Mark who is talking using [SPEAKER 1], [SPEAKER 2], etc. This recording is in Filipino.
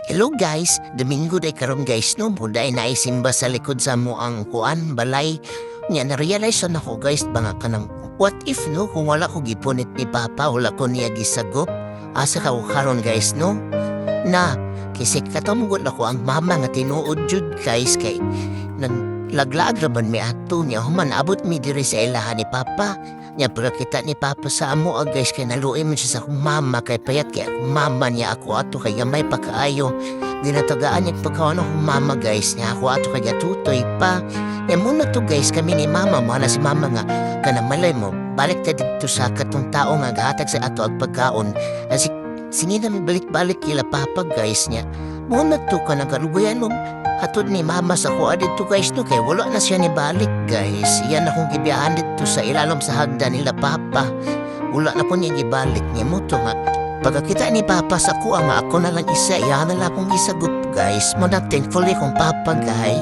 [SPEAKER 1] Hello guys, Domingo day karon guys no, muday na isimba sa likod sa mo ang kuan balay. Nya na-realize na ako guys banga ka ng what if no kung wala ko gipunit ni Papa, wala ko niya gisagop. Asa ka ko karon guys no? Na kasi katamugod ako ang mama nga tinuod jud guys kay nang laglag raman mi ato niya human abot mi diri sa ilahan ni Papa. Nya pero kita ni Papa sa amo guys kay naluoy man siya sa akong mama kay payat kay akong mama niya ako ato kay gamay pa kaayo. Dinatagaan niya pagkaon akong mama guys niya ako ato kay tutoy pa. E muna to guys kami ni mama mo na si mama nga kanamalay mo balik ta dito sa katong tao nga gahatag sa ato ag pagkaon. Kasi sige na balik-balik kila Papa guys niya. Muna to ka nagalugayan mo hatod ni mama sa kuha dito guys no kay wala na siya ni balik guys. Yan akong gibiyahan dito sa ilalom sa hagdan nila Papa. Wala na po niya gibalik niya mo to nga. Pagkakita ni Papa sa kuha nga ako na lang isa, yan na lang akong isagot guys. Mo na thankfully kong Papa guys.